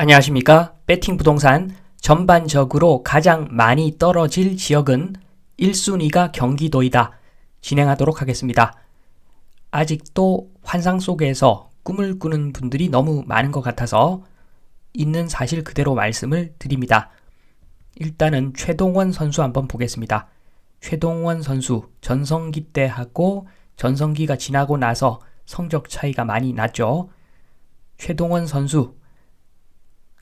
안녕하십니까? 배팅 부동산 전반적으로 가장 많이 떨어질 지역은 1순위가 경기도이다. 진행하도록 하겠습니다. 아직도 환상 속에서 꿈을 꾸는 분들이 너무 많은 것 같아서 있는 사실 그대로 말씀을 드립니다. 일단은 최동원 선수 한번 보겠습니다. 최동원 선수 전성기 때하고 전성기가 지나고 나서 성적 차이가 많이 났죠. 최동원 선수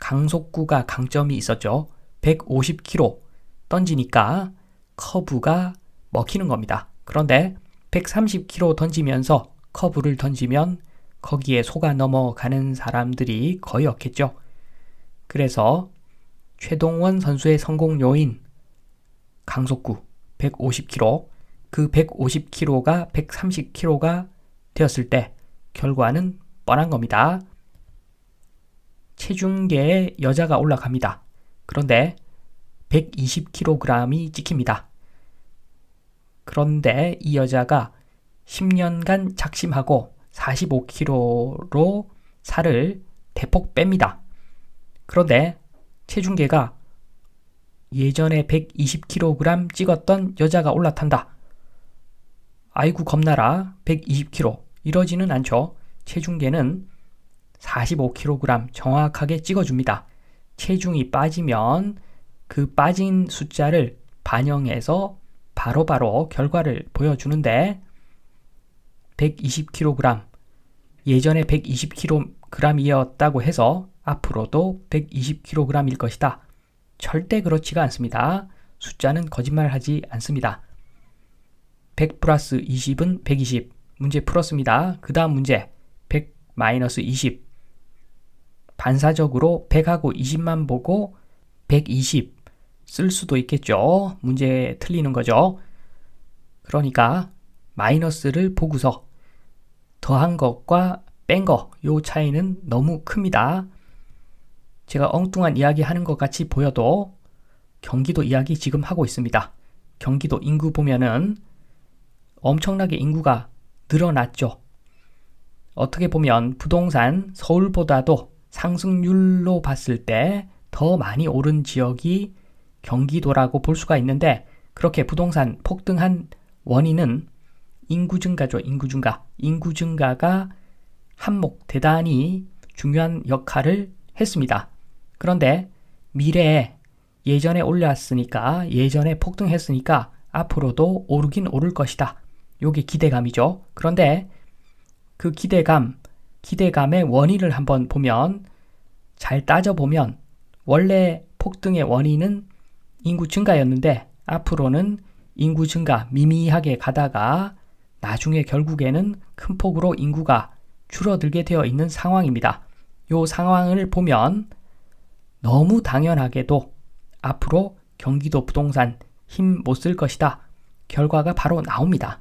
강속구가 강점이 있었죠. 150km 던지니까 커브가 먹히는 겁니다. 그런데 130km 던지면서 커브를 던지면 거기에 속아 넘어가는 사람들이 거의 없겠죠. 그래서 최동원 선수의 성공 요인 강속구 150km, 그 150km가 130km가 되었을 때 결과는 뻔한 겁니다. 체중계에 여자가 올라갑니다. 그런데 120kg이 찍힙니다. 그런데 이 여자가 10년간 작심하고 45kg로 살을 대폭 뺍니다. 그런데 체중계가 예전에 120kg 찍었던 여자가 올라탄다. 아이고 겁나라 120kg 이러지는 않죠. 체중계는 45kg 정확하게 찍어줍니다. 체중이 빠지면 그 빠진 숫자를 반영해서 바로바로 결과를 보여주는데 120kg, 예전에 120kg이었다고 해서 앞으로도 120kg일 것이다. 절대 그렇지가 않습니다. 숫자는 거짓말하지 않습니다. 100 플러스 20은 120. 문제 풀었습니다. 그 다음 문제 100 마이너스 20. 반사적으로 100하고 20만 보고 120 쓸 수도 있겠죠. 문제 틀리는 거죠. 그러니까 마이너스를 보고서 더한 것과 뺀 거, 요 차이는 너무 큽니다. 제가 엉뚱한 이야기 하는 것 같이 보여도 경기도 이야기 지금 하고 있습니다. 경기도 인구 보면은 엄청나게 인구가 늘어났죠. 어떻게 보면 부동산 서울보다도 상승률로 봤을 때 더 많이 오른 지역이 경기도라고 볼 수가 있는데, 그렇게 부동산 폭등한 원인은 인구 증가죠. 인구 증가. 인구 증가가 한몫 대단히 중요한 역할을 했습니다. 그런데 미래에 예전에 올랐으니까, 예전에 폭등했으니까 앞으로도 오르긴 오를 것이다. 요게 기대감이죠. 그런데 그 기대감의 원인을 한번 보면, 잘 따져보면 원래 폭등의 원인은 인구 증가였는데 앞으로는 인구 증가 미미하게 가다가 나중에 결국에는 큰 폭으로 인구가 줄어들게 되어 있는 상황입니다. 이 상황을 보면 너무 당연하게도 앞으로 경기도 부동산 힘 못 쓸 것이다. 결과가 바로 나옵니다.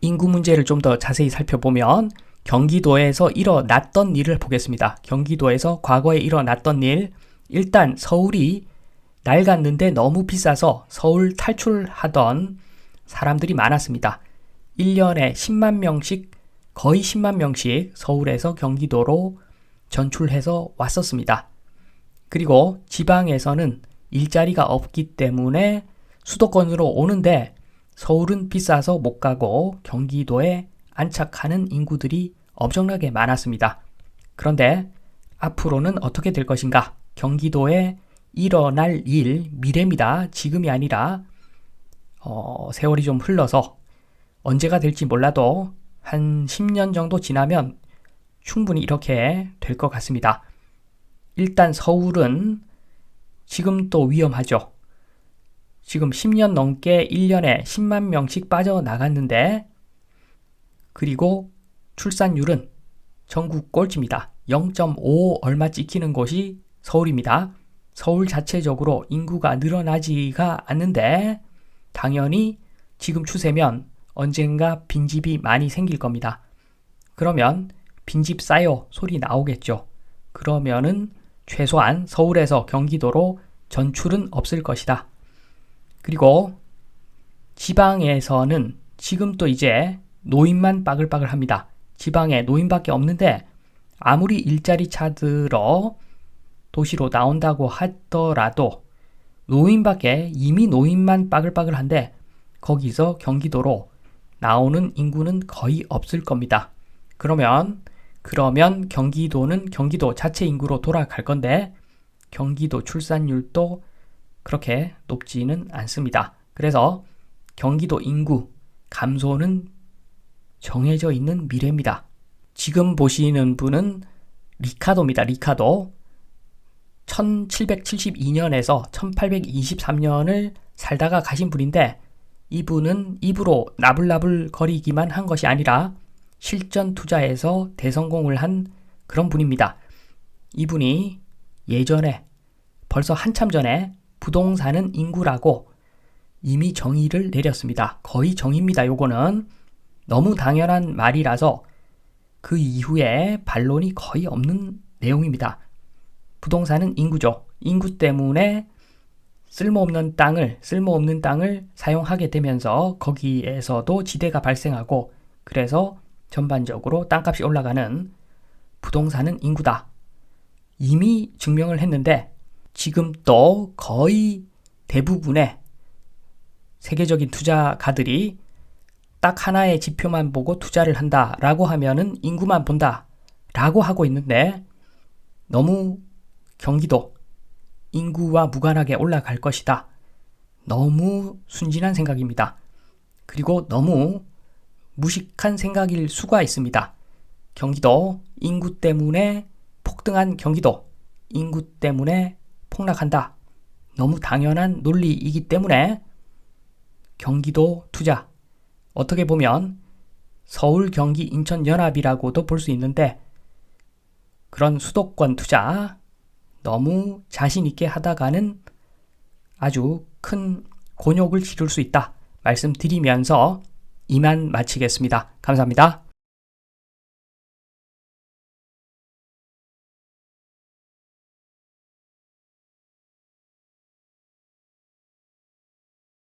인구 문제를 좀 더 자세히 살펴보면 경기도에서 일어났던 일을 보겠습니다. 경기도에서 과거에 일어났던 일, 일단 서울이 낡았는데 너무 비싸서 서울 탈출하던 사람들이 많았습니다. 1년에 10만 명씩, 거의 10만 명씩 서울에서 경기도로 전출해서 왔었습니다. 그리고 지방에서는 일자리가 없기 때문에 수도권으로 오는데 서울은 비싸서 못 가고 경기도에 안착하는 인구들이 엄청나게 많았습니다. 그런데 앞으로는 어떻게 될 것인가? 경기도에 일어날 일, 미래입니다. 지금이 아니라 세월이 좀 흘러서 언제가 될지 몰라도 한 10년 정도 지나면 충분히 이렇게 될 것 같습니다. 일단 서울은 지금 또 위험하죠. 지금 10년 넘게 1년에 10만 명씩 빠져나갔는데, 그리고 출산율은 전국 꼴찌입니다. 0.5 얼마 찍히는 곳이 서울입니다. 서울 자체적으로 인구가 늘어나지가 않는데 당연히 지금 추세면 언젠가 빈집이 많이 생길 겁니다. 그러면 빈집 싸요 소리 나오겠죠. 그러면은 최소한 서울에서 경기도로 전출은 없을 것이다. 그리고 지방에서는 지금 또 이제 노인만 빠글빠글 합니다. 지방에 노인밖에 없는데 아무리 일자리 찾으러 도시로 나온다고 하더라도 노인밖에 이미 노인만 빠글빠글한데 거기서 경기도로 나오는 인구는 거의 없을 겁니다. 그러면 경기도는 경기도 자체 인구로 돌아갈 건데 경기도 출산율도 그렇게 높지는 않습니다. 그래서 경기도 인구 감소는 정해져 있는 미래입니다. 지금 보시는 분은 리카도입니다. 리카도. 1772년에서 1823년을 살다가 가신 분인데 이분은 입으로 나불나불 거리기만 한 것이 아니라 실전 투자에서 대성공을 한 그런 분입니다. 이분이 예전에 벌써 한참 전에 부동산은 인구라고 이미 정의를 내렸습니다. 거의 정의입니다. 요거는 너무 당연한 말이라서 그 이후에 반론이 거의 없는 내용입니다. 부동산은 인구죠. 인구 때문에 쓸모없는 땅을 사용하게 되면서 거기에서도 지대가 발생하고 그래서 전반적으로 땅값이 올라가는 부동산은 인구다. 이미 증명을 했는데 지금 또 거의 대부분의 세계적인 투자가들이 딱 하나의 지표만 보고 투자를 한다라고 하면은 인구만 본다라고 하고 있는데 너무 경기도 인구와 무관하게 올라갈 것이다. 너무 순진한 생각입니다. 그리고 너무 무식한 생각일 수가 있습니다. 경기도 인구 때문에 폭등한 경기도 인구 때문에 폭락한다. 너무 당연한 논리이기 때문에 경기도 투자 어떻게 보면 서울, 경기, 인천 연합이라고도 볼 수 있는데 그런 수도권 투자 너무 자신 있게 하다가는 아주 큰 곤욕을 치를 수 있다 말씀드리면서 이만 마치겠습니다. 감사합니다.